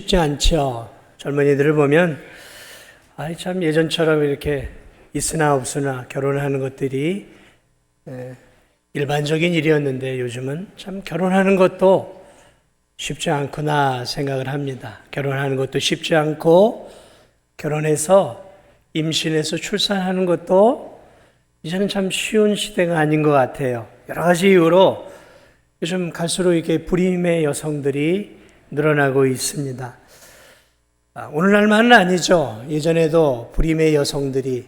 쉽지 않죠. 젊은이들을 보면 참 예전처럼 이렇게 있으나 없으나 결혼하는 것들이 일반적인 일이었는데 요즘은 참 결혼하는 것도 쉽지 않구나 생각을 합니다. 결혼하는 것도 쉽지 않고 결혼해서 임신해서 출산하는 것도 이제는 참 쉬운 시대가 아닌 것 같아요. 여러 가지 이유로 요즘 갈수록 이렇게 불임의 여성들이 늘어나고 있습니다. 오늘날만은 아니죠. 예전에도 불임의 여성들이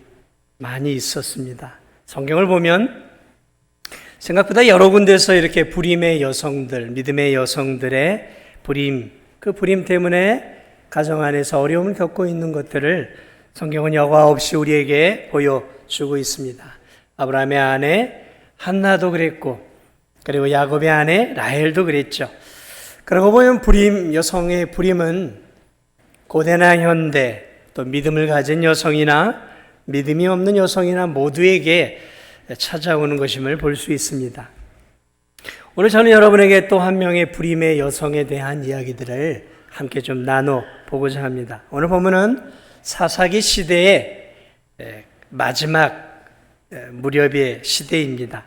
많이 있었습니다. 성경을 보면 생각보다 여러 군데서 이렇게 불임의 여성들, 믿음의 여성들의 불임, 그 불임 때문에 가정 안에서 어려움을 겪고 있는 것들을 성경은 여과 없이 우리에게 보여주고 있습니다. 아브라함의 아내 한나도 그랬고, 그리고 야곱의 아내 라헬도 그랬죠. 그러고 보면 불임, 여성의 불임은 고대나 현대, 또 믿음을 가진 여성이나 믿음이 없는 여성이나 모두에게 찾아오는 것임을 볼 수 있습니다. 오늘 저는 여러분에게 또 한 명의 불임의 여성에 대한 이야기들을 함께 좀 나눠보고자 합니다. 오늘 본문은 사사기 시대의 마지막 무렵의 시대입니다.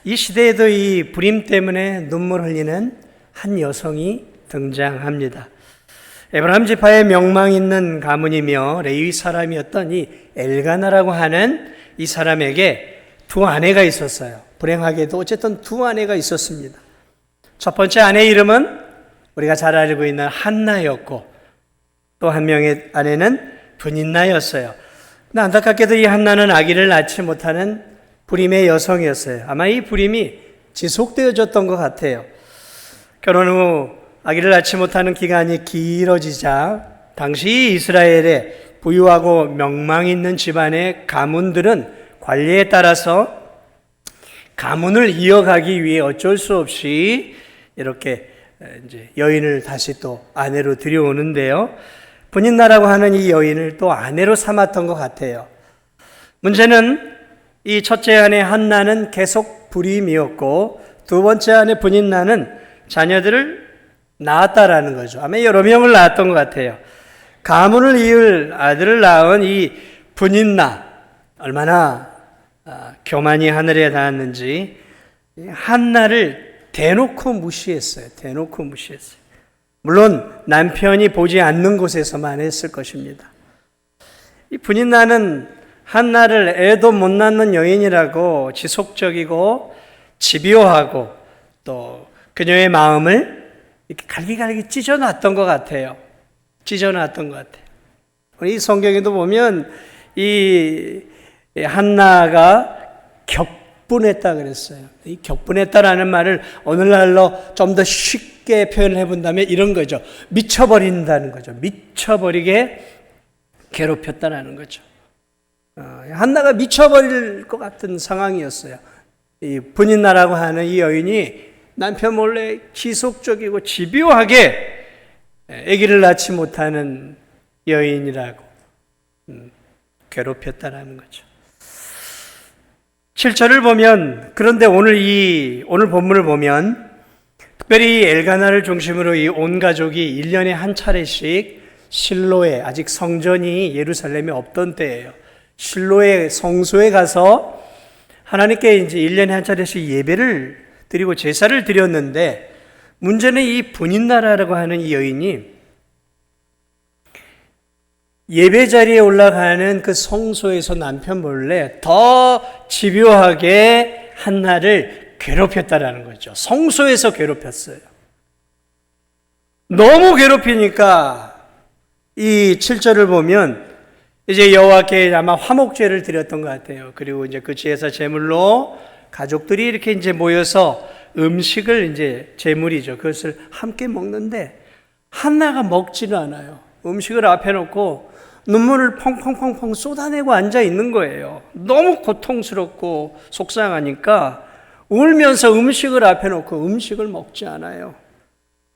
이 시대에도 이 불임 때문에 눈물 흘리는 한 여성이 등장합니다. 에브라임 지파의 명망 있는 가문이며 레위 사람이었던 이 엘가나라고 하는 이 사람에게 두 아내가 있었어요. 불행하게도 어쨌든 두 아내가 있었습니다. 첫 번째 아내의 이름은 우리가 잘 알고 있는 한나였고, 또 한 명의 아내는 브닌나였어요. 근데 안타깝게도 이 한나는 아기를 낳지 못하는 불임의 여성이었어요. 아마 이 불임이 지속되어졌던 것 같아요. 결혼 후 아기를 낳지 못하는 기간이 길어지자 당시 이스라엘의 부유하고 명망 있는 집안의 가문들은 관례에 따라서 가문을 이어가기 위해 어쩔 수 없이 이렇게 이제 여인을 다시 또 아내로 들여오는데요. 브닌나라고 하는 이 여인을 또 아내로 삼았던 것 같아요. 문제는 이 첫째 아내 한나는 계속 불임이었고, 두 번째 아내 브닌나는 자녀들을 낳았다라는 거죠. 아마 여러 명을 낳았던 것 같아요. 가문을 이을 아들을 낳은 이 브닌나, 얼마나 교만이 하늘에 닿았는지 한나를 대놓고 무시했어요. 대놓고 무시했어요. 물론 남편이 보지 않는 곳에서만 했을 것입니다. 이 브닌나는 한나를 애도 못 낳는 여인이라고 지속적이고 집요하고 또 그녀의 마음을 이렇게 갈기갈기 찢어놨던 것 같아요. 찢어놨던 것 같아요. 이 성경에도 보면 이 한나가 격분했다 그랬어요. 이 격분했다라는 말을 오늘날로 좀 더 쉽게 표현해 본다면 이런 거죠. 미쳐버린다는 거죠. 미쳐버리게 괴롭혔다라는 거죠. 한나가 미쳐버릴 것 같은 상황이었어요. 이 브닌나라고 하는 이 여인이 남편 몰래 지속적이고 집요하게 아기를 낳지 못하는 여인이라고 괴롭혔다라는 거죠. 7절을 보면, 그런데 오늘 본문을 보면 특별히 엘가나를 중심으로 이 온 가족이 1년에 한 차례씩 실로에, 아직 성전이 예루살렘에 없던 때예요. 실로의 성소에 가서 하나님께 이제 1년에 한 차례씩 예배를 드리고 제사를 드렸는데, 문제는 이 브닌나라고 하는 이 여인이 예배 자리에 올라가는 그 성소에서 남편 몰래 더 집요하게 한나를 괴롭혔다라는 거죠. 성소에서 괴롭혔어요. 너무 괴롭히니까 이 7절을 보면 이제 여호와께 아마 화목제를 드렸던 것 같아요. 그리고 이제 그 제사 제물로 가족들이 이렇게 이제 모여서 음식을 이제 제물이죠. 그것을 함께 먹는데 한나가 먹지를 않아요. 음식을 앞에 놓고 눈물을 펑펑펑펑 쏟아내고 앉아 있는 거예요. 너무 고통스럽고 속상하니까 울면서 음식을 앞에 놓고 음식을 먹지 않아요.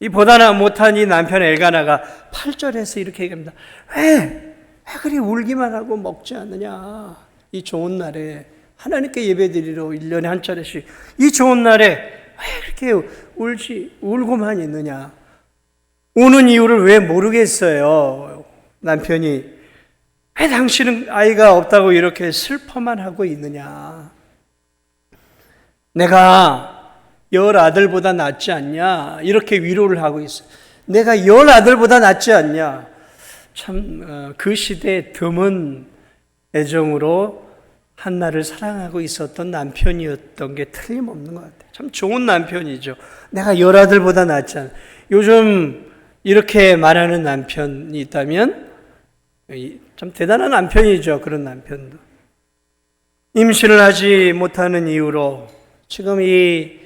이 보다 못한 이 남편 엘가나가 8절에서 이렇게 얘기합니다. 왜 그리 울기만 하고 먹지 않느냐. 이 좋은 날에 하나님께 예배드리러 1년에 한 차례씩 이 좋은 날에 왜 그렇게 울고만 있느냐. 우는 이유를 왜 모르겠어요. 남편이 왜 당신은 아이가 없다고 이렇게 슬퍼만 하고 있느냐. 내가 10아들보다 낫지 않냐. 이렇게 위로를 하고 있어요. 내가 10아들보다 낫지 않냐. 참 그 시대에 드문 애정으로 한나를 사랑하고 있었던 남편이었던 게 틀림없는 것 같아요. 참 좋은 남편이죠. 내가 10아들보다 낫지 않아. 요즘 이렇게 말하는 남편이 있다면 참 대단한 남편이죠. 그런 남편도. 임신을 하지 못하는 이유로 지금 이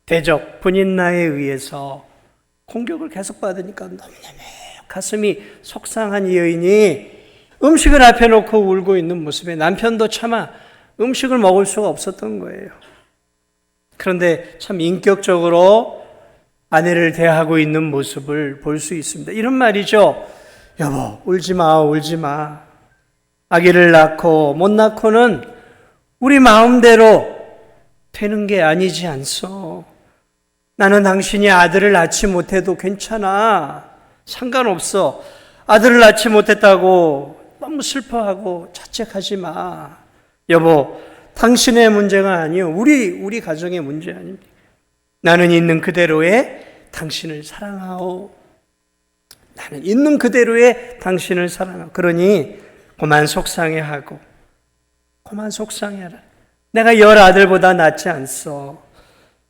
대적 분인나에 의해서 공격을 계속 받으니까 너무너무 가슴이 속상한 이 여인이 음식을 앞에 놓고 울고 있는 모습에 남편도 차마 음식을 먹을 수가 없었던 거예요. 그런데 참 인격적으로 아내를 대하고 있는 모습을 볼 수 있습니다. 이런 말이죠. 여보, 울지 마, 울지 마. 아기를 낳고 못 낳고는 우리 마음대로 되는 게 아니지 않소. 나는 당신이 아들을 낳지 못해도 괜찮아. 상관없어. 아들을 낳지 못했다고 너무 슬퍼하고 자책하지 마. 여보, 당신의 문제가 아니요. 우리 가정의 문제 아닙니까? 나는 있는 그대로의 당신을 사랑하오. 나는 있는 그대로의 당신을 사랑하오. 그러니 그만 속상해하고 그만 속상해라. 내가 10아들보다 낫지 않소.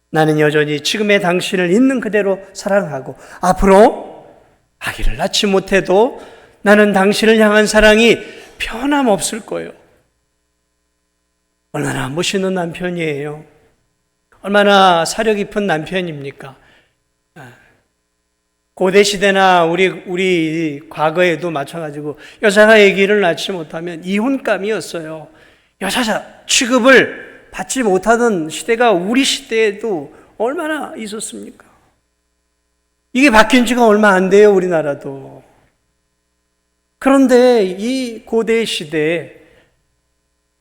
나는 여전히 지금의 당신을 있는 그대로 사랑하고 앞으로 아기를 낳지 못해도 나는 당신을 향한 사랑이 변함없을 거예요. 얼마나 멋있는 남편이에요. 얼마나 사려 깊은 남편입니까? 고대 시대나 우리 과거에도 마찬가지고 여자가 아기를 낳지 못하면 이혼감이었어요. 여자 취급을 받지 못하던 시대가 우리 시대에도 얼마나 있었습니까? 이게 바뀐 지가 얼마 안 돼요, 우리나라도. 그런데 이 고대 시대에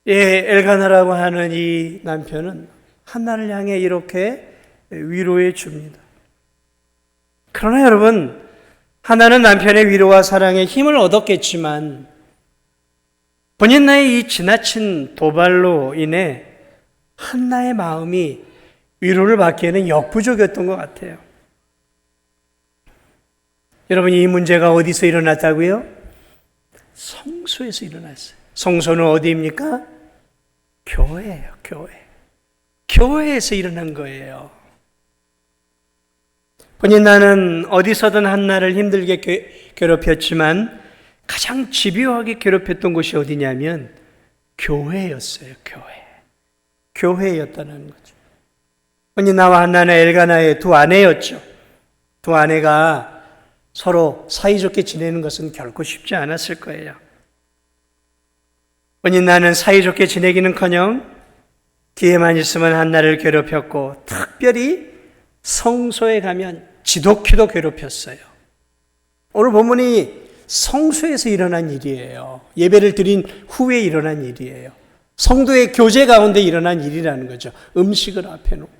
엘가나라고 하는 이 남편은 한나를 향해 이렇게 위로해 줍니다. 그러나 여러분, 한나는 남편의 위로와 사랑에 힘을 얻었겠지만 분인나의 이 지나친 도발로 인해 한나의 마음이 위로를 받기에는 역부족이었던 것 같아요. 여러분, 이 문제가 어디서 일어났다고요? 성소에서 일어났어요. 성소는 어디입니까? 교회예요, 교회. 교회에서 일어난 거예요. 분인나는 어디서든 한나를 힘들게 괴롭혔지만 가장 집요하게 괴롭혔던 곳이 어디냐면 교회였어요, 교회. 교회였다는 거죠. 분인나와 한나는 엘가나의 두 아내였죠. 두 아내가 서로 사이좋게 지내는 것은 결코 쉽지 않았을 거예요. 분인나는 사이좋게 지내기는커녕 기회만 있으면 한나를 괴롭혔고 특별히 성소에 가면 지독히도 괴롭혔어요. 오늘 본문이 성소에서 일어난 일이에요. 예배를 드린 후에 일어난 일이에요. 성도의 교제 가운데 일어난 일이라는 거죠. 음식을 앞에 놓고.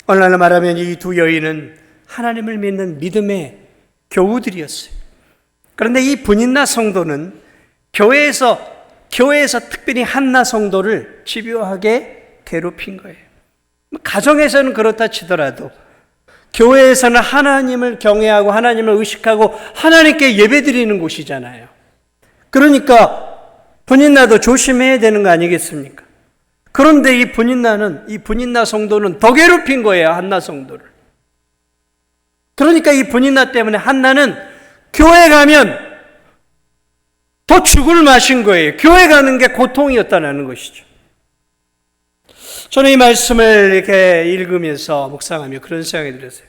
얼마나 말하면 이 두 여인은 하나님을 믿는 믿음의 교우들이었어요. 그런데 이 분인나 성도는 교회에서 특별히 한나 성도를 집요하게 괴롭힌 거예요. 가정에서는 그렇다 치더라도 교회에서는 하나님을 경외하고 하나님을 의식하고 하나님께 예배드리는 곳이잖아요. 그러니까 분인나도 조심해야 되는 거 아니겠습니까? 그런데 이 분인나 성도는 더 괴롭힌 거예요, 한나 성도를. 그러니까 이 분인나 때문에 한나는 교회 가면 더 죽을 맛인 거예요. 교회 가는 게 고통이었다는 것이죠. 저는 이 말씀을 이렇게 읽으면서 묵상하며 그런 생각이 들었어요.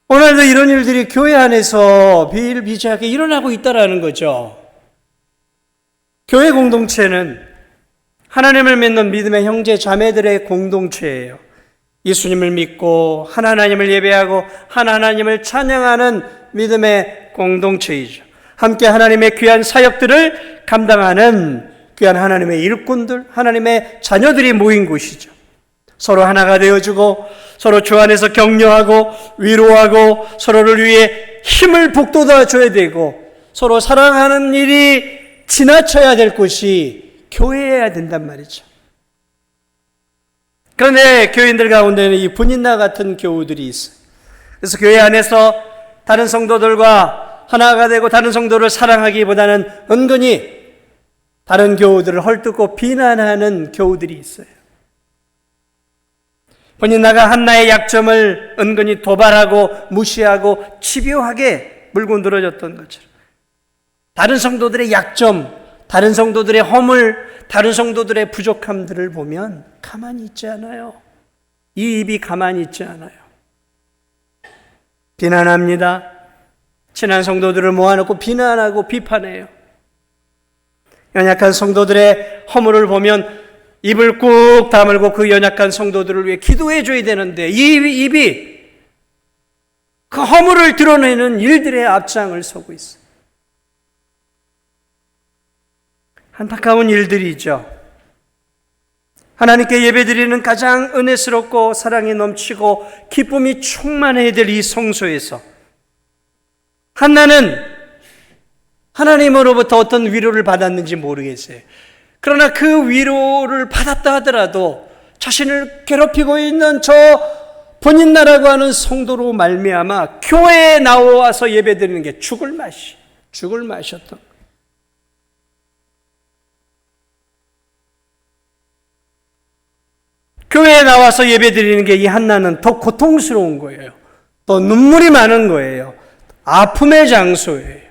오늘도 이런 일들이 교회 안에서 비일비재하게 일어나고 있다는 거죠. 교회 공동체는 하나님을 믿는 믿음의 형제 자매들의 공동체예요. 예수님을 믿고 한 하나님을 예배하고 한 하나님을 찬양하는 믿음의 공동체이죠. 함께 하나님의 귀한 사역들을 감당하는 귀한 하나님의 일꾼들, 하나님의 자녀들이 모인 곳이죠. 서로 하나가 되어주고 서로 주 안에서 격려하고 위로하고 서로를 위해 힘을 북돋아줘야 되고 서로 사랑하는 일이 지나쳐야 될 곳이 교회여야 된단 말이죠. 그런데 교인들 가운데는 이 분인나 같은 교우들이 있어요. 그래서 교회 안에서 다른 성도들과 하나가 되고 다른 성도를 사랑하기보다는 은근히 다른 교우들을 헐뜯고 비난하는 교우들이 있어요. 분인나가 한나의 약점을 은근히 도발하고 무시하고 집요하게 물고 늘어졌던 것처럼 다른 성도들의 약점, 다른 성도들의 허물, 다른 성도들의 부족함들을 보면 가만히 있지 않아요. 이 입이 가만히 있지 않아요. 비난합니다. 친한 성도들을 모아놓고 비난하고 비판해요. 연약한 성도들의 허물을 보면 입을 꾹 다물고 그 연약한 성도들을 위해 기도해 줘야 되는데 이 입이 그 허물을 드러내는 일들의 앞장을 서고 있어요. 안타까운 일들이죠. 하나님께 예배드리는 가장 은혜스럽고 사랑이 넘치고 기쁨이 충만해야 될 이 성소에서 한나는 하나님으로부터 어떤 위로를 받았는지 모르겠어요. 그러나 그 위로를 받았다 하더라도 자신을 괴롭히고 있는 저 분인나라고 하는 성도로 말미암아 교회에 나와서 예배드리는 게 죽을 맛이었던 거예요. 교회에 나와서 예배드리는 게 이 한나는 더 고통스러운 거예요. 더 눈물이 많은 거예요. 아픔의 장소예요.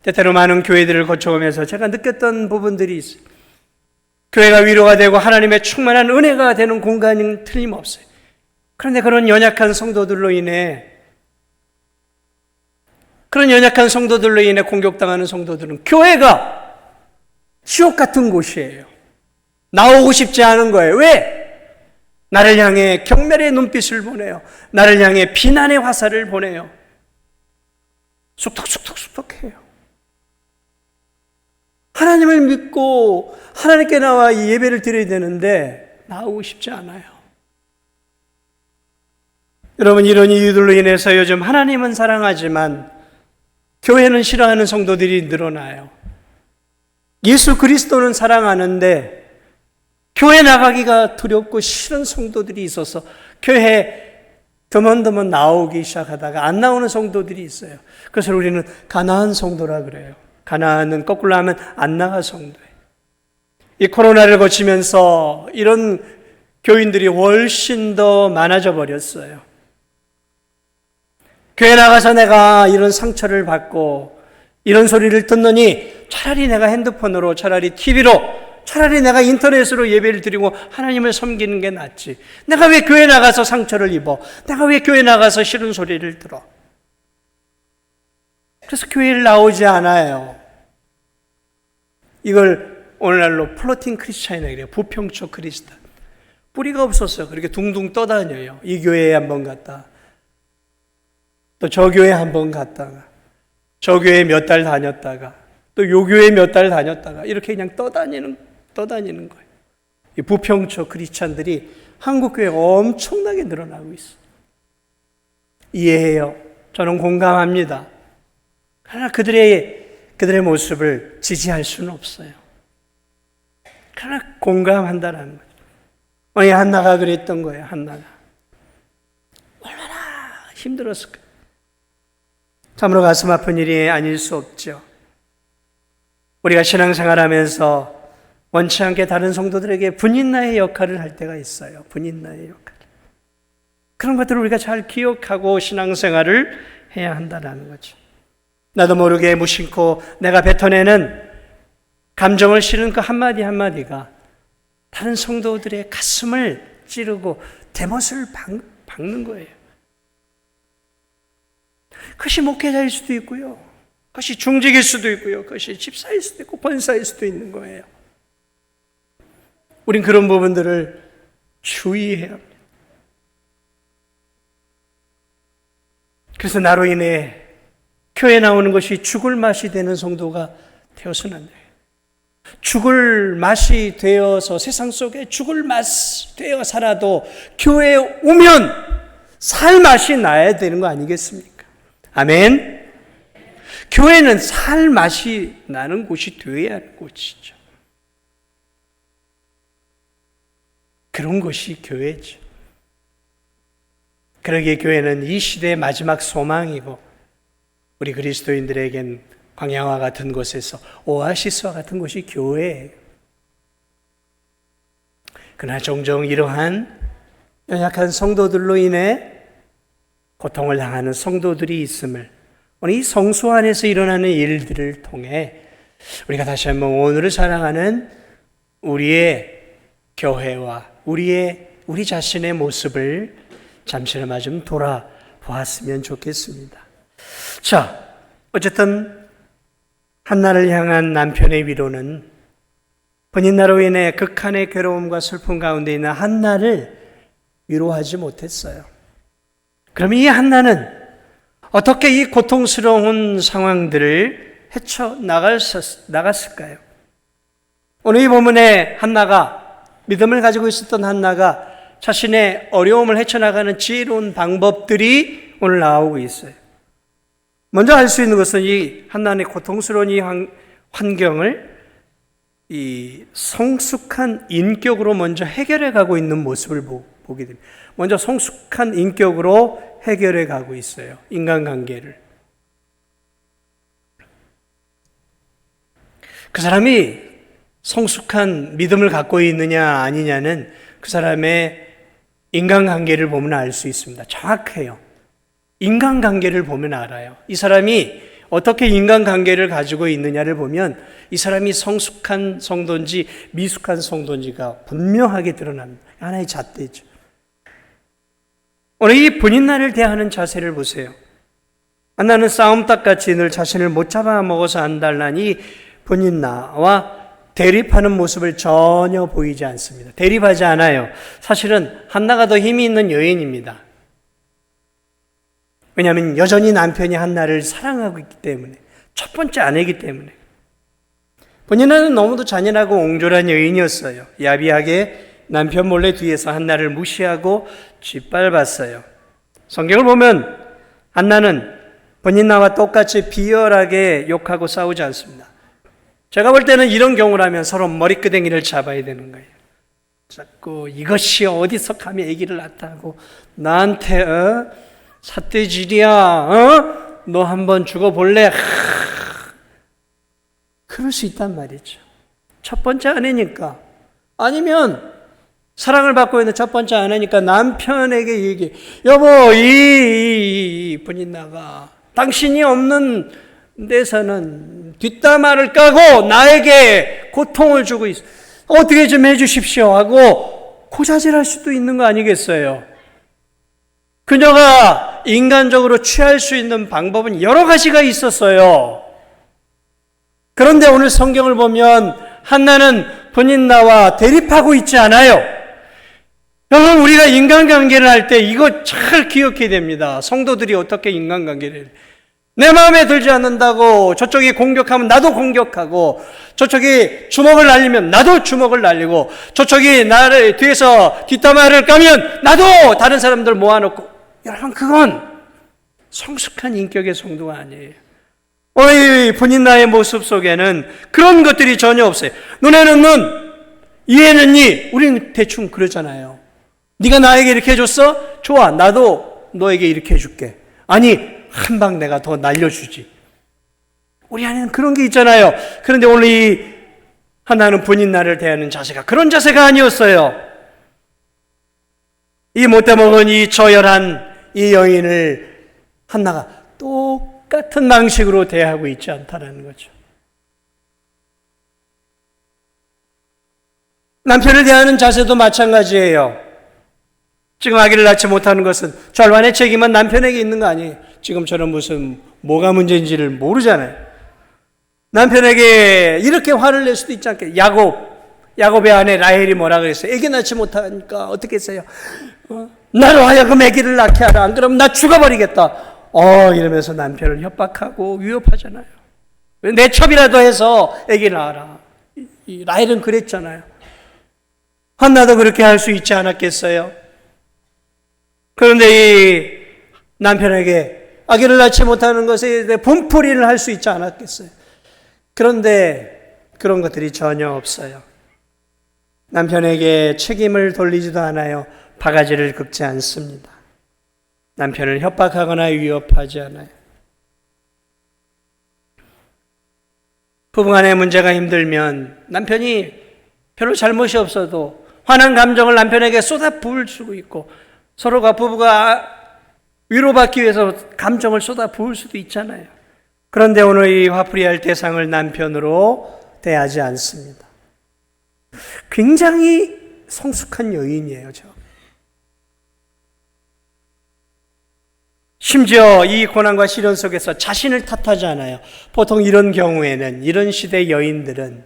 때때로 많은 교회들을 거쳐오면서 제가 느꼈던 부분들이 있어요. 교회가 위로가 되고 하나님의 충만한 은혜가 되는 공간은 틀림없어요. 그런데 그런 연약한 성도들로 인해 공격당하는 성도들은 교회가 지옥 같은 곳이에요. 나오고 싶지 않은 거예요. 왜? 나를 향해 경멸의 눈빛을 보내요. 나를 향해 비난의 화살을 보내요. 쑥덕쑥덕해요. 하나님을 믿고 하나님께 나와 이 예배를 드려야 되는데 나오고 싶지 않아요. 여러분, 이런 이유들로 인해서 요즘 하나님은 사랑하지만 교회는 싫어하는 성도들이 늘어나요. 예수 그리스도는 사랑하는데 교회 나가기가 두렵고 싫은 성도들이 있어서 교회에 드문드문 나오기 시작하다가 안 나오는 성도들이 있어요. 그래서 우리는 가나안 성도라 그래요. 가나안은 거꾸로 하면 안 나가 성도예요. 이 코로나를 거치면서 이런 교인들이 훨씬 더 많아져 버렸어요. 교회 나가서 내가 이런 상처를 받고 이런 소리를 듣느니 차라리 내가 핸드폰으로, 차라리 TV로, 차라리 내가 인터넷으로 예배를 드리고 하나님을 섬기는 게 낫지. 내가 왜 교회 나가서 상처를 입어? 내가 왜 교회 나가서 싫은 소리를 들어? 그래서 교회를 나오지 않아요. 이걸 오늘날로 플로팅 크리스찬이라고 그래요. 부평초 크리스찬. 뿌리가 없었어요. 그렇게 둥둥 떠다녀요. 이 교회에 한번 갔다, 또 저 교회에 한번 갔다가, 저 교회에 몇 달 다녔다가, 또 요 교회에 몇 달 다녔다가 이렇게 그냥 떠다니는 거예요. 이 부평초 크리스찬들이 한국교회가 엄청나게 늘어나고 있어요. 이해해요. 저는 공감합니다. 그러나 그들의 모습을 지지할 수는 없어요. 그러나 공감한다라는 거죠. 이 한나가 그랬던 거예요. 한나가 얼마나 힘들었을까. 참으로 가슴 아픈 일이 아닐 수 없죠. 우리가 신앙생활하면서 원치 않게 다른 성도들에게 분인나의 역할을 할 때가 있어요. 분인나의 역할. 그런 것들을 우리가 잘 기억하고 신앙생활을 해야 한다는 거죠. 나도 모르게 무심코 내가 뱉어내는 감정을 실은 그 한마디 한마디가 다른 성도들의 가슴을 찌르고 대못을 박는 거예요. 그것이 목회자일 수도 있고요. 그것이 중직일 수도 있고요. 그것이 집사일 수도 있고 권사일 수도 있는 거예요. 우린 그런 부분들을 주의해야 합니다. 그래서 나로 인해 교회 나오는 것이 죽을 맛이 되는 성도가 되어서는 안 돼요. 죽을 맛이 되어서 세상 속에 죽을 맛이 되어 살아도 교회에 오면 살 맛이 나야 되는 거 아니겠습니까? 아멘. 교회는 살 맛이 나는 곳이 되어야 하는 곳이죠. 그런 곳이 교회죠. 그러기에 교회는 이 시대의 마지막 소망이고 우리 그리스도인들에겐 광야와 같은 곳에서 오아시스와 같은 곳이 교회예요. 그러나 종종 이러한 연약한 성도들로 인해 고통을 당하는 성도들이 있음을 오늘 이 성소 안에서 일어나는 일들을 통해 우리가 다시 한번 오늘을 사랑하는 우리의 교회와 우리 자신의 모습을 잠시나마 좀 돌아보았으면 좋겠습니다. 자, 어쨌든 한나를 향한 남편의 위로는 본인나로 인해 극한의 괴로움과 슬픔 가운데 있는 한나를 위로하지 못했어요. 그럼 이 한나는 어떻게 이 고통스러운 상황들을 헤쳐나갔을까요? 오늘 이 본문에 한나가 믿음을 가지고 있었던 한나가 자신의 어려움을 헤쳐나가는 지혜로운 방법들이 오늘 나오고 있어요. 먼저 알 수 있는 것은 이 한나의 고통스러운 이 환경을 이 성숙한 인격으로 먼저 해결해 가고 있는 모습을 보게 됩니다. 먼저 성숙한 인격으로 해결해 가고 있어요. 인간관계를. 그 사람이 성숙한 믿음을 갖고 있느냐 아니냐는 그 사람의 인간관계를 보면 알 수 있습니다. 정확해요. 인간관계를 보면 알아요. 이 사람이 어떻게 인간관계를 가지고 있느냐를 보면 이 사람이 성숙한 성도인지 미숙한 성도인지가 분명하게 드러납니다. 하나의 잣대죠. 오늘 이 본인나를 대하는 자세를 보세요. 한나는 싸움닭같이 늘 자신을 못 잡아먹어서 안달나니 본인나와 대립하는 모습을 전혀 보이지 않습니다. 대립하지 않아요. 사실은 한나가 더 힘이 있는 여인입니다. 왜냐하면 여전히 남편이 한나를 사랑하고 있기 때문에, 첫 번째 아내이기 때문에. 본인은 너무도 잔인하고 옹졸한 여인이었어요. 야비하게 남편 몰래 뒤에서 한나를 무시하고 짓밟았어요. 성경을 보면 한나는 본인나와 똑같이 비열하게 욕하고 싸우지 않습니다. 제가 볼 때는 이런 경우라면 서로 머리끄댕이를 잡아야 되는 거예요. 자꾸 이것이 어디서 감히 아기를 낳았다고 나한테 삿대질이야. 너 한번 죽어볼래? 그럴 수 있단 말이죠. 첫 번째 아내니까. 아니면 사랑을 받고 있는 첫 번째 아내니까 남편에게 얘기해. 여보, 이 본인나가 당신이 없는 데서는 뒷담화를 까고 나에게 고통을 주고 있어. 어떻게 좀 해주십시오 하고 고자질할 수도 있는 거 아니겠어요? 그녀가 인간적으로 취할 수 있는 방법은 여러 가지가 있었어요. 그런데 오늘 성경을 보면 한나는 본인나와 대립하고 있지 않아요. 여러분, 우리가 인간관계를 할 때 이거 잘 기억해야 됩니다. 성도들이 어떻게 인간관계를 내 마음에 들지 않는다고 저쪽이 공격하면 나도 공격하고, 저쪽이 주먹을 날리면 나도 주먹을 날리고, 저쪽이 나를 뒤에서 뒷담화를 까면 나도 다른 사람들 모아놓고, 여러분, 그건 성숙한 인격의 성도가 아니에요. 오늘 본인나의 모습 속에는 그런 것들이 전혀 없어요. 눈에는 눈, 이에는 이. 우리는 대충 그러잖아요. 네가 나에게 이렇게 해줬어? 좋아, 나도 너에게 이렇게 해줄게. 아니, 한 방 내가 더 날려주지. 우리 안에는 그런 게 있잖아요. 그런데 오늘 이 하나는 본인나를 대하는 자세가 그런 자세가 아니었어요. 이 못돼먹은 이 저열한 이 여인을 한나가 똑같은 방식으로 대하고 있지 않다는 거죠. 남편을 대하는 자세도 마찬가지예요. 지금 아기를 낳지 못하는 것은 절반의 책임은 남편에게 있는 거 아니에요. 지금처럼 무슨 뭐가 문제인지를 모르잖아요. 남편에게 이렇게 화를 낼 수도 있지 않겠어요. 야곱의 아내 라헬이 뭐라 그랬어요? 아기 낳지 못하니까 어떻게 했어요? 나로 하여금 아기를 낳게 하라. 안 그러면 나 죽어버리겠다. 이러면서 남편을 협박하고 위협하잖아요. 내 첩이라도 해서 아기 낳아라. 이 라헬은 그랬잖아요. 한나도 그렇게 할 수 있지 않았겠어요? 그런데 이 남편에게 아기를 낳지 못하는 것에 대해 분풀이를 할 수 있지 않았겠어요? 그런데 그런 것들이 전혀 없어요. 남편에게 책임을 돌리지도 않아요. 바가지를 긁지 않습니다. 남편을 협박하거나 위협하지 않아요. 부부간의 문제가 힘들면 남편이 별로 잘못이 없어도 화난 감정을 남편에게 쏟아 부을 수도 있고, 서로가 부부가 위로받기 위해서 감정을 쏟아 부을 수도 있잖아요. 그런데 오늘 이 화풀이할 대상을 남편으로 대하지 않습니다. 굉장히 성숙한 여인이에요, 저. 심지어 이 고난과 시련 속에서 자신을 탓하지 않아요. 보통 이런 경우에는, 이런 시대 여인들은,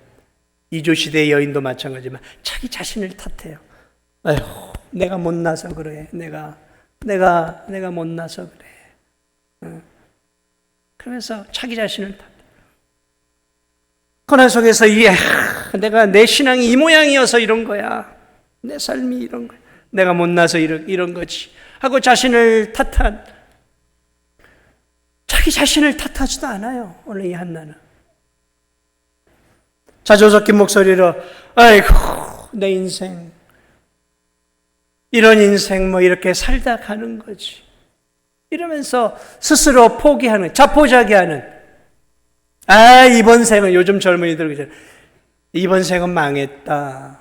이조 시대의 여인도 마찬가지지만 자기 자신을 탓해요. 아휴, 내가 못나서 그래. 내가 못나서 그래. 그러면서 자기 자신을 탓해. 고난 속에서 내가 내 신앙이 이 모양이어서 이런 거야. 내 삶이 이런 거야. 내가 못나서 이런 거지. 하고 자신을 탓한, 자기 자신을 탓하지도 않아요. 오늘 이 한나는. 자조 섞인 목소리로 아이고 내 인생, 이런 인생 뭐 이렇게 살다 가는 거지, 이러면서 스스로 포기하는, 자포자기하는, 이번 생은, 요즘 젊은이들 그러잖아요. 이번 생은 망했다.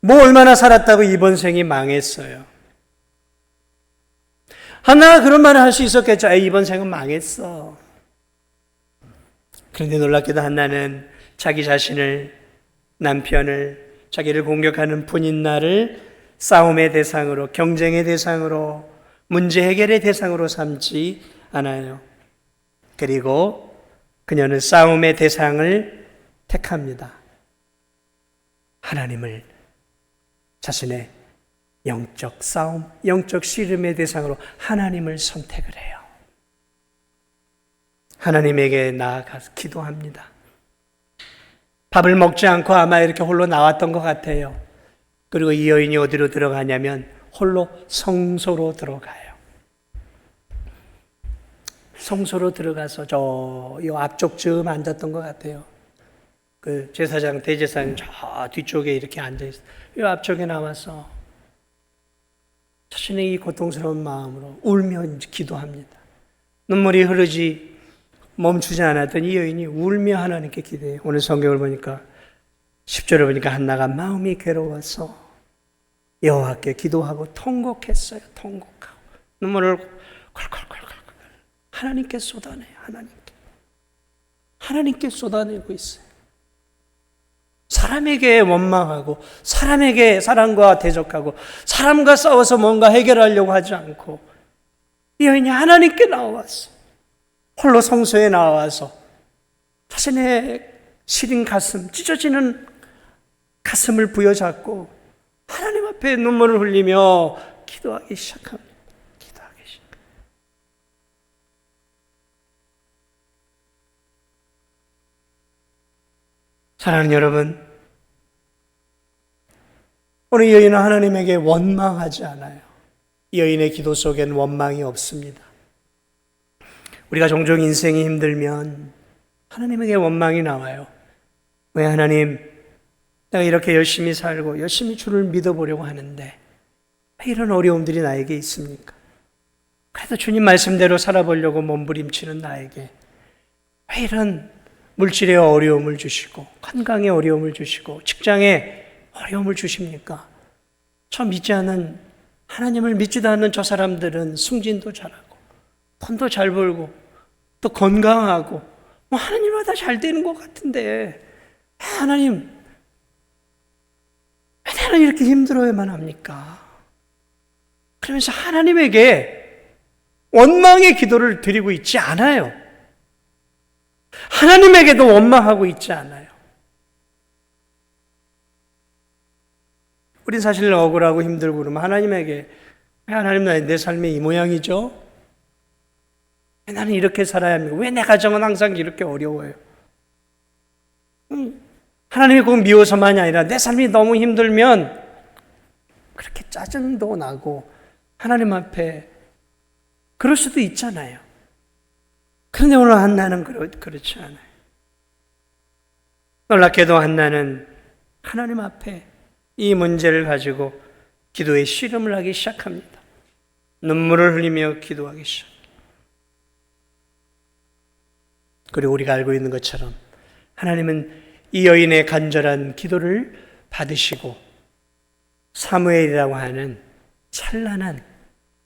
뭐 얼마나 살았다고 이번 생이 망했어요. 한나가 그런 말을 할 수 있었겠죠. 이번 생은 망했어. 그런데 놀랍게도 한나는 자기 자신을, 남편을, 자기를 공격하는 분인나를 싸움의 대상으로, 경쟁의 대상으로, 문제 해결의 대상으로 삼지 않아요. 그리고 그녀는 싸움의 대상을 택합니다. 하나님을 자신의 영적 싸움, 영적 씨름의 대상으로 하나님을 선택을 해요. 하나님에게 나아가서 기도합니다. 밥을 먹지 않고 아마 이렇게 홀로 나왔던 것 같아요. 그리고 이 여인이 어디로 들어가냐면 홀로 성소로 들어가요. 성소로 들어가서 이 앞쪽 쯤 앉았던 것 같아요. 그 제사장, 대제사장 저 뒤쪽에 이렇게 앉아있어요. 이 앞쪽에 나와서 자신의 이 고통스러운 마음으로 울며 기도합니다. 눈물이 흐르지 멈추지 않았던 이 여인이 울며 하나님께 기도해요. 오늘 성경을 보니까 10절을 보니까 한나가 마음이 괴로워서 여호와께 기도하고 통곡했어요. 통곡하고 눈물을 콸콸콸콸 하나님께 쏟아내요. 하나님께 쏟아내고 있어요. 사람에게 원망하고 사람에게 사람과 대적하고 사람과 싸워서 뭔가 해결하려고 하지 않고 이 여인이 하나님께 나와서 홀로 성소에 나와서 자신의 시린 가슴, 찢어지는 가슴을 부여잡고 하나님 앞에 눈물을 흘리며 기도하기 시작합니다. 사랑하는 여러분, 오늘 이 여인은 하나님에게 원망하지 않아요. 이 여인의 기도 속엔 원망이 없습니다. 우리가 종종 인생이 힘들면 하나님에게 원망이 나와요. 왜 하나님, 내가 이렇게 열심히 살고 열심히 주를 믿어보려고 하는데 왜 이런 어려움들이 나에게 있습니까? 그래도 주님 말씀대로 살아보려고 몸부림치는 나에게 왜 이런 물질의 어려움을 주시고 건강에 어려움을 주시고 직장에 어려움을 주십니까? 저 믿지 않는, 하나님을 믿지도 않는 저 사람들은 승진도 잘하고 돈도 잘 벌고 또 건강하고 뭐 하나님보다 잘 되는 것 같은데 하나님, 왜 나는 이렇게 힘들어야만 합니까? 그러면서 하나님에게 원망의 기도를 드리고 있지 않아요. 하나님에게도 원망하고 있지 않아요. 우린 사실 억울하고 힘들고 그러면 하나님에게, 하나님 내 삶이 이 모양이죠? 왜 나는 이렇게 살아야 합니까? 왜 내 가정은 항상 이렇게 어려워요? 하나님이 꼭 미워서만이 아니라 내 삶이 너무 힘들면 그렇게 짜증도 나고 하나님 앞에 그럴 수도 있잖아요. 그런데 오늘 한나는 그렇지 않아요. 놀랍게도 한나는 하나님 앞에 이 문제를 가지고 기도의 씨름을 하기 시작합니다. 눈물을 흘리며 기도하기 시작합니다. 그리고 우리가 알고 있는 것처럼 하나님은 이 여인의 간절한 기도를 받으시고 사무엘이라고 하는 찬란한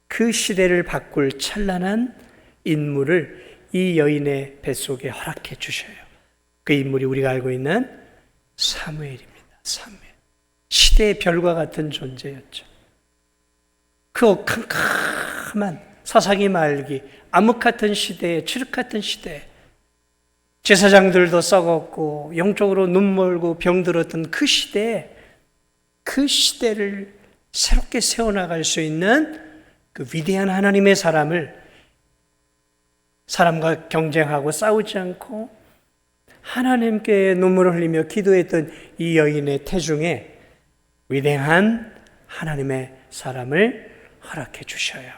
그 시대를 바꿀 찬란한 인물을 이 여인의 뱃속에 허락해 주셔요. 그 인물이 우리가 알고 있는 사무엘입니다. 사무엘. 시대의 별과 같은 존재였죠. 그 캄캄한 사사기 말기 암흑 같은 시대에, 칠흑 같은 시대에 제사장들도 썩었고 영적으로 눈멀고 병들었던 그 시대에 그 시대를 새롭게 세워나갈 수 있는 그 위대한 하나님의 사람과 경쟁하고 싸우지 않고 하나님께 눈물을 흘리며 기도했던 이 여인의 태중에 위대한 하나님의 사람을 허락해 주셔요.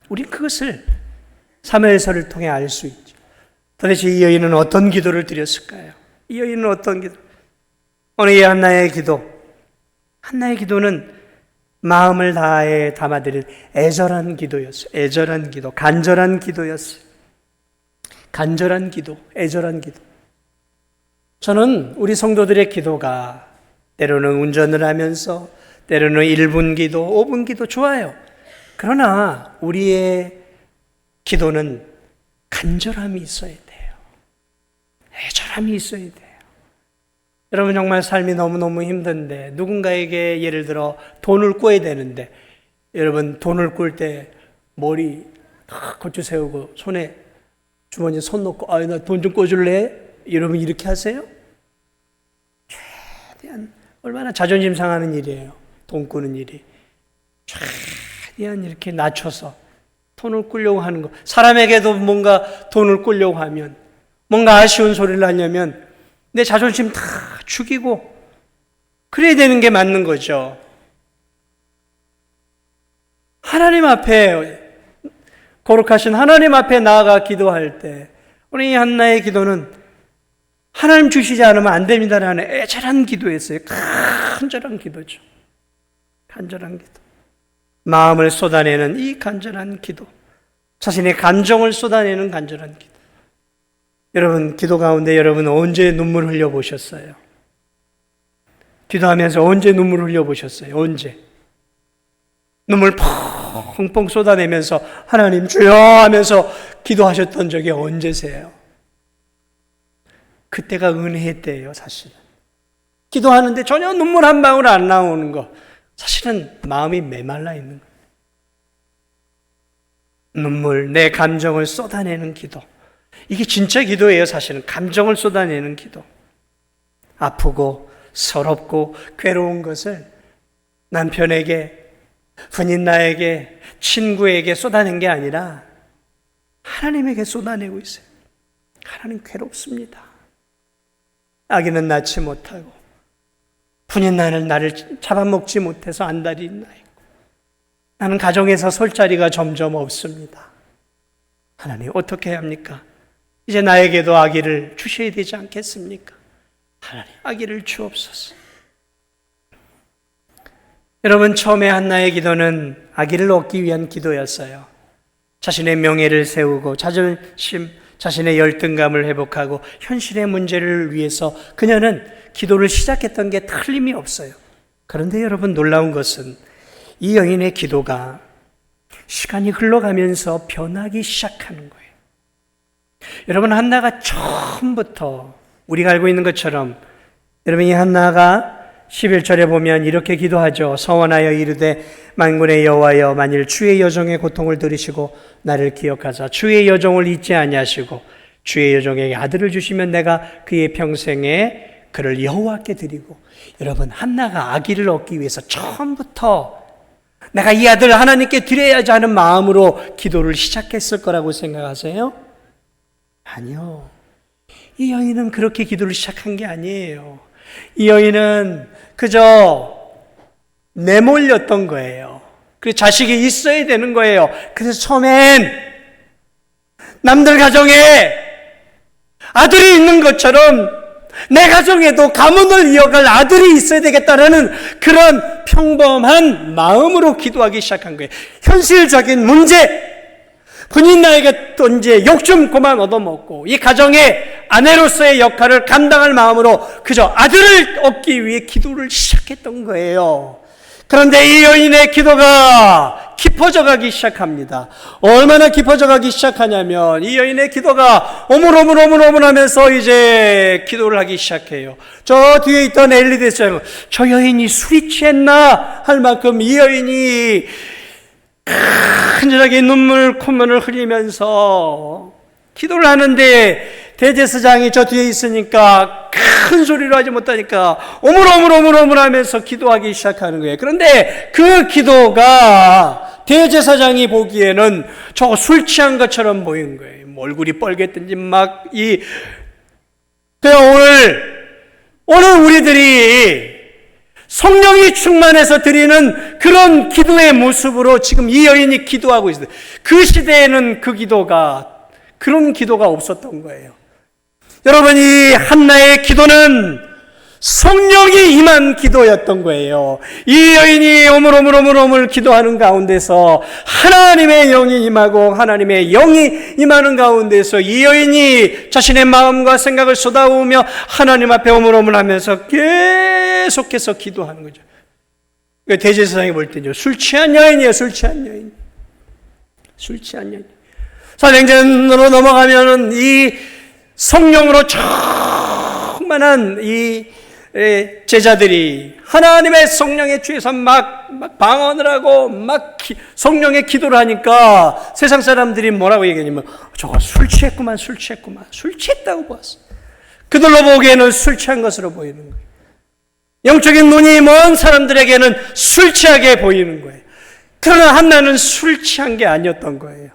우린 그것을 사무엘서를 통해 알 수 있죠. 도대체 이 여인은 어떤 기도를 드렸을까요? 이 여인은 어떤 기도? 오늘 이 한나의 기도는 마음을 다해 담아드릴 애절한 기도였어요. 애절한 기도, 간절한 기도였어요. 간절한 기도, 애절한 기도. 저는 우리 성도들의 기도가 때로는 운전을 하면서, 때로는 1분 기도, 5분 기도 좋아요. 그러나 우리의 기도는 간절함이 있어야 돼요. 애절함이 있어야 돼요. 여러분 정말 삶이 너무너무 힘든데 누군가에게 예를 들어 돈을 꿔야 되는데 여러분 돈을 꿀 때 머리 거쳐 세우고 손에 주머니에 손 넣고 나 돈 좀 꿔줄래? 여러분 이렇게 하세요? 최대한 얼마나 자존심 상하는 일이에요. 돈 꾸는 일이. 최대한 이렇게 낮춰서 돈을 꾸려고 하는 거. 사람에게도 뭔가 돈을 꾸려고 하면 뭔가 아쉬운 소리를 하려면 내 자존심 다 죽이고 그래야 되는 게 맞는 거죠. 하나님 앞에 거룩하신 하나님 앞에 나아가 기도할 때 우리 한나의 기도는 하나님 주시지 않으면 안 됩니다라는 애절한 기도였어요. 간절한 기도죠. 간절한 기도. 마음을 쏟아내는 이 간절한 기도. 자신의 감정을 쏟아내는 간절한 기도. 여러분 기도 가운데 여러분 언제 눈물 흘려보셨어요? 기도하면서 언제 눈물 흘려보셨어요? 언제? 눈물 펑펑 쏟아내면서 하나님 주여 하면서 기도하셨던 적이 언제세요? 그때가 은혜 때예요, 사실은. 기도하는데 전혀 눈물 한 방울 안 나오는 거. 사실은 마음이 메말라 있는 거예요. 눈물, 내 감정을 쏟아내는 기도. 이게 진짜 기도예요, 사실은. 감정을 쏟아내는 기도. 아프고 서럽고 괴로운 것을 남편에게, 부인나에게, 친구에게 쏟아낸 게 아니라 하나님에게 쏟아내고 있어요. 하나님 괴롭습니다. 아기는 낳지 못하고 부인나는 나를 잡아먹지 못해서 안달이 나 있고 나는 가정에서 설 자리가 점점 없습니다. 하나님 어떻게 해야 합니까? 이제 나에게도 아기를 주셔야 되지 않겠습니까? 하나님 아기를 주옵소서. 여러분 처음에 한나의 기도는 아기를 얻기 위한 기도였어요. 자신의 명예를 세우고 자존심, 자신의 열등감을 회복하고 현실의 문제를 위해서 그녀는 기도를 시작했던 게 틀림이 없어요. 그런데 여러분 놀라운 것은 이 여인의 기도가 시간이 흘러가면서 변하기 시작하는 거예요. 여러분 한나가 처음부터 우리가 알고 있는 것처럼 여러분 이 한나가 11절에 보면 이렇게 기도하죠. 서원하여 이르되 만군의 여호와여 만일 주의 여종의 고통을 들으시고 나를 기억하사 주의 여종을 잊지 아니하시고 주의 여종에게 아들을 주시면 내가 그의 평생에 그를 여호와께 드리고. 여러분 한나가 아기를 얻기 위해서 처음부터 내가 이 아들을 하나님께 드려야지 하는 마음으로 기도를 시작했을 거라고 생각하세요? 아니요. 이 여인은 그렇게 기도를 시작한 게 아니에요. 이 여인은 그저 내몰렸던 거예요. 그 자식이 있어야 되는 거예요. 그래서 처음엔 남들 가정에 아들이 있는 것처럼 내 가정에도 가문을 이어갈 아들이 있어야 되겠다라는 그런 평범한 마음으로 기도하기 시작한 거예요. 현실적인 문제, 본인 나이가 또 이제 욕 좀 그만 얻어먹고 이 가정의 아내로서의 역할을 감당할 마음으로 그저 아들을 얻기 위해 기도를 시작했던 거예요. 그런데 이 여인의 기도가 깊어져 가기 시작합니다. 얼마나 깊어져 가기 시작하냐면 이 여인의 기도가 오물오물 하면서 이제 기도를 하기 시작해요. 저 뒤에 있던 엘리데스는 저 여인이 술이 취했나 할 만큼 이 여인이 큰절하게 콧물을 흘리면서 기도를 하는데 대제사장이 저 뒤에 있으니까 큰 소리로 하지 못하니까 오물 하면서 기도하기 시작하는 거예요. 그런데 그 기도가 대제사장이 보기에는 저거 술 취한 것처럼 보이는 거예요. 얼굴이 뻘겋든지 그냥 오늘 우리들이 성령이 충만해서 드리는 그런 기도의 모습으로 지금 이 여인이 기도하고 있어요. 그 시대에는 그런 기도가 없었던 거예요. 여러분, 이 한나의 기도는 성령이 임한 기도였던 거예요. 이 여인이 오물 기도하는 가운데서 하나님의 영이 임하고 하나님의 영이 임하는 가운데서 이 여인이 자신의 마음과 생각을 쏟아부으며 하나님 앞에 오물 하면서 계속해서 기도하는 거죠. 대제사장이 볼 때요, 술 취한 여인이에요. 술 취한 여인. 사도행전으로 넘어가면은 이 성령으로 충만한 이 제자들이 하나님의 성령에 취해서 막 방언을 하고 성령의 기도를 하니까 세상 사람들이 뭐라고 얘기하냐면 저거 술 취했구만. 술 취했다고 보았어. 그들로 보기에는 술 취한 것으로 보이는 거예요. 영적인 눈이 먼 사람들에게는 술 취하게 보이는 거예요. 그러나 한나는 술 취한 게 아니었던 거예요.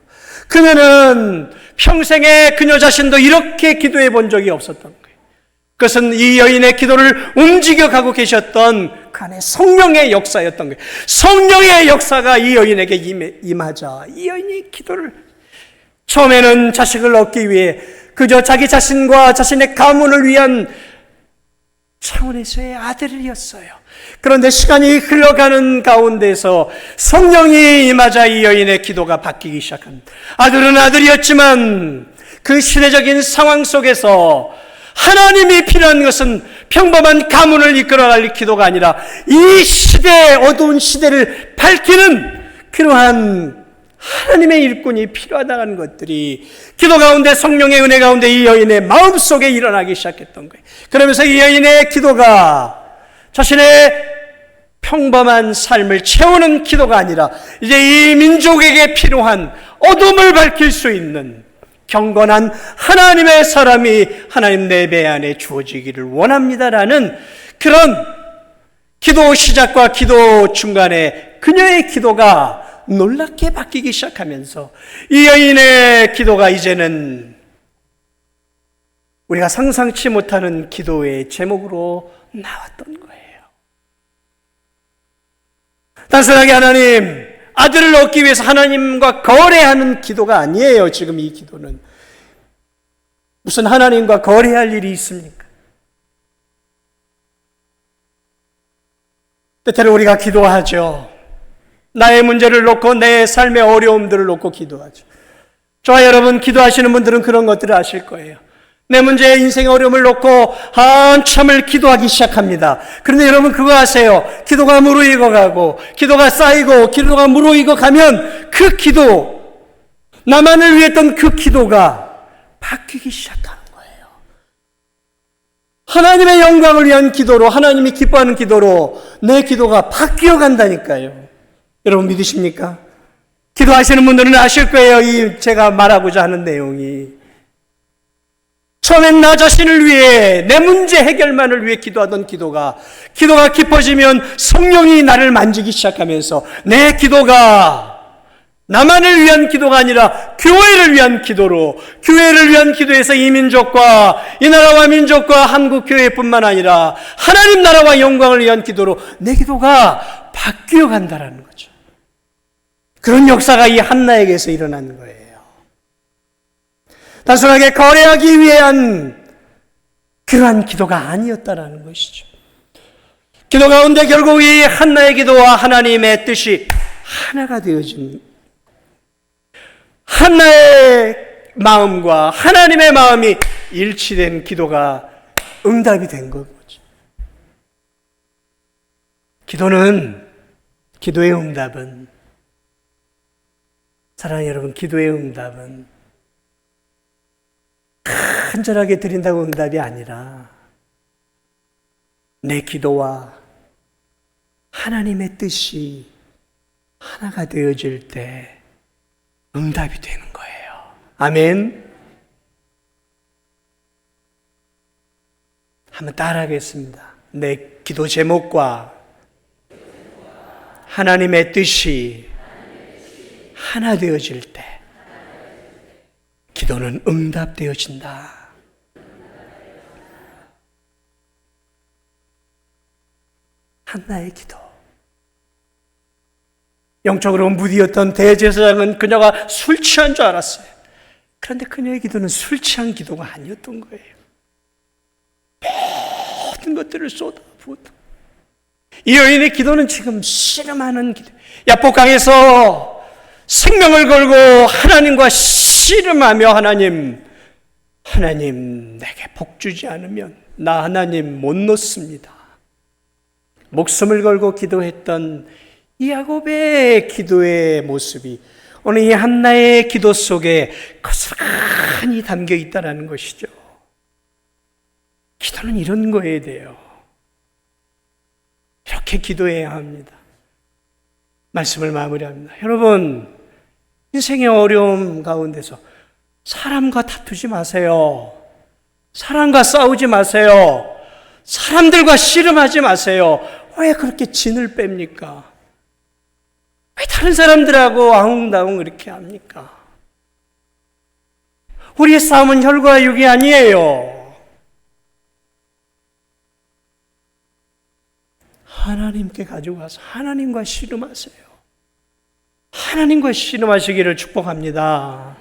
그녀는 평생에 그녀 자신도 이렇게 기도해 본 적이 없었던 거예요. 그것은 이 여인의 기도를 움직여가고 계셨던 그 안에 성령의 역사였던 거예요. 성령의 역사가 이 여인에게 임하자 이 여인이 기도를 처음에는 자식을 얻기 위해 그저 자기 자신과 자신의 가문을 위한 차원에서의 아들이었어요. 그런데 시간이 흘러가는 가운데서 성령이 임하자 이 여인의 기도가 바뀌기 시작합니다. 아들은 아들이었지만 그 시대적인 상황 속에서 하나님이 필요한 것은 평범한 가문을 이끌어갈 기도가 아니라 이 시대의 어두운 시대를 밝히는 그러한 하나님의 일꾼이 필요하다는 것들이 기도 가운데 성령의 은혜 가운데 이 여인의 마음속에 일어나기 시작했던 거예요. 그러면서 이 여인의 기도가 자신의 평범한 삶을 채우는 기도가 아니라 이제 이 민족에게 필요한 어둠을 밝힐 수 있는 경건한 하나님의 사람이 하나님 내배 안에 주어지기를 원합니다라는 그런 기도 시작과 기도 중간에 그녀의 기도가 놀랍게 바뀌기 시작하면서 이 여인의 기도가 이제는 우리가 상상치 못하는 기도의 제목으로 나왔던 거예요. 단순하게 하나님, 아들을 얻기 위해서 하나님과 거래하는 기도가 아니에요. 지금 이 기도는 무슨 하나님과 거래할 일이 있습니까? 때때로 우리가 기도하죠. 나의 문제를 놓고 내 삶의 어려움들을 놓고 기도하죠. 저와 여러분 기도하시는 분들은 그런 것들을 아실 거예요. 내 문제의 인생의 어려움을 놓고 한참을 기도하기 시작합니다. 그런데 여러분 그거 아세요? 기도가 무르익어 가고 기도가 쌓이고 기도가 무르익어 가면 그 기도, 나만을 위해 했던 그 기도가 바뀌기 시작하는 거예요. 하나님의 영광을 위한 기도로, 하나님이 기뻐하는 기도로 내 기도가 바뀌어 간다니까요. 여러분 믿으십니까? 기도하시는 분들은 아실 거예요. 이 제가 말하고자 하는 내용이. 처음엔 나 자신을 위해, 내 문제 해결만을 위해 기도하던 기도가 깊어지면 성령이 나를 만지기 시작하면서 내 기도가 나만을 위한 기도가 아니라 교회를 위한 기도로, 교회를 위한 기도에서 이 민족과 이 나라와 민족과 한국 교회뿐만 아니라 하나님 나라와 영광을 위한 기도로 내 기도가 바뀌어 간다라는 거죠. 그런 역사가 이 한나에게서 일어난 거예요. 단순하게 거래하기 위한 그러한 기도가 아니었다라는 것이죠. 기도 가운데 결국 이 한나의 기도와 하나님의 뜻이 하나가 되어진, 한나의 마음과 하나님의 마음이 일치된 기도가 응답이 된 거죠. 기도의 응답은, 사랑하는 여러분, 기도의 응답은 간절하게 드린다고 응답이 아니라 내 기도와 하나님의 뜻이 하나가 되어질 때 응답이 되는 거예요. 아멘. 한번 따라하겠습니다. 내 기도 제목과 하나님의 뜻이 하나 되어질 때 기도는 응답되어진다. 한나의 기도. 영적으로 무디었던 대제사장은 그녀가 술 취한 줄 알았어요. 그런데 그녀의 기도는 술 취한 기도가 아니었던 거예요. 모든 것들을 쏟아부었던. 이 여인의 기도는 지금 씨름하는 기도. 야복강에서 생명을 걸고 하나님과 씨름하며 하나님 내게 복 주지 않으면 나 하나님 못 놓습니다. 목숨을 걸고 기도했던 이 야곱의 기도의 모습이 오늘 이 한나의 기도 속에 고스란히 담겨 있다는 것이죠. 기도는 이런 거에 돼요. 이렇게 기도해야 합니다. 말씀을 마무리합니다. 여러분, 인생의 어려움 가운데서 사람과 다투지 마세요. 사람과 싸우지 마세요. 사람들과 씨름하지 마세요. 왜 그렇게 진을 뺍니까? 왜 다른 사람들하고 아웅다웅 그렇게 합니까? 우리의 싸움은 혈과 육이 아니에요. 하나님께 가져가서 하나님과 씨름하세요. 하나님과 씨름하시기를 축복합니다.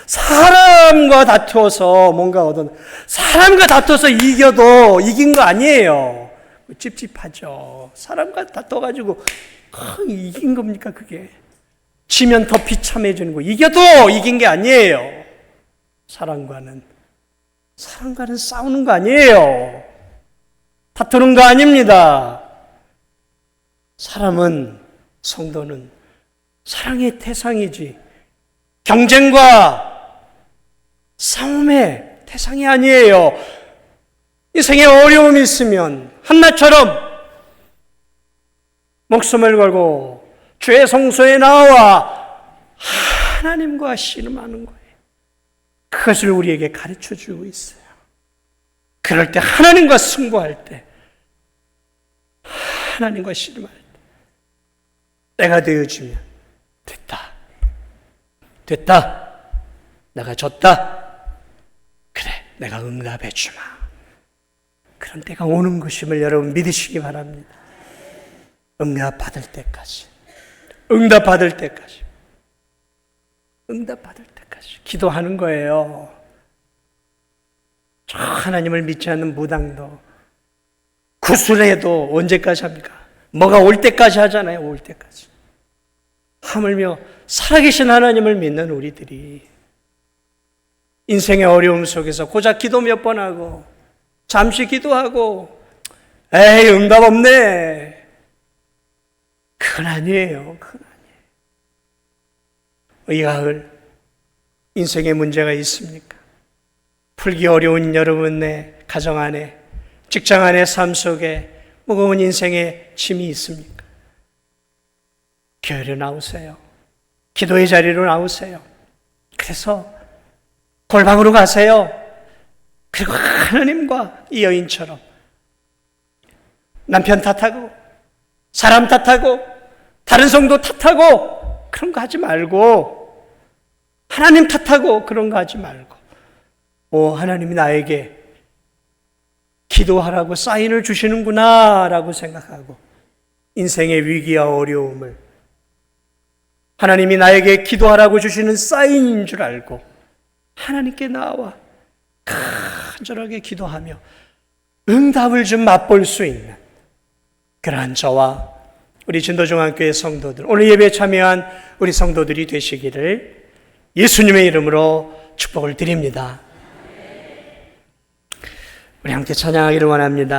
사람과 다투어서 뭔가 사람과 다투어서 이겨도 이긴 거 아니에요. 찝찝하죠. 사람과 다퉈가지고 이긴 겁니까 그게? 지면 더 비참해지는 거. 이겨도 이긴 게 아니에요. 사람과는 싸우는 거 아니에요. 다투는 거 아닙니다. 성도는 사랑의 대상이지 경쟁과 싸움의 대상이 아니에요. 인생에 어려움이 있으면 한나처럼 목숨을 걸고 죄의 성소에 나와 하나님과 씨름하는 거예요. 그것을 우리에게 가르쳐주고 있어요. 그럴 때 하나님과 승부할 때, 하나님과 씨름할 때 때가 되어지면 됐다. 내가 졌다. 그래, 내가 응답해 주마. 그런 때가 오는 것임을 여러분 믿으시기 바랍니다. 응답받을 때까지 기도하는 거예요. 저 하나님을 믿지 않는 무당도 구술해도 언제까지 합니까? 뭐가 올 때까지 하잖아요. 올 때까지. 하물며 살아계신 하나님을 믿는 우리들이 인생의 어려움 속에서 고작 기도 몇 번 하고 잠시 기도하고 에이 응답 없네. 그건 아니에요. 이 가을 인생에 문제가 있습니까? 풀기 어려운 여러분의 가정 안에, 직장 안의 삶 속에 무거운 인생의 짐이 있습니까? 교회로 나오세요. 기도의 자리로 나오세요. 그래서 골방으로 가세요. 그리고 하나님과 이 여인처럼 남편 탓하고 사람 탓하고 다른 성도 탓하고 그런 거 하지 말고, 하나님 탓하고 그런 거 하지 말고, 하나님이 나에게 기도하라고 사인을 주시는구나 라고 생각하고, 인생의 위기와 어려움을 하나님이 나에게 기도하라고 주시는 사인인 줄 알고 하나님께 나와 간절하게 기도하며 응답을 좀 맛볼 수 있는 그러한 저와 우리 진도중앙교회 성도들, 오늘 예배에 참여한 우리 성도들이 되시기를 예수님의 이름으로 축복을 드립니다. 우리 함께 찬양하기를 원합니다.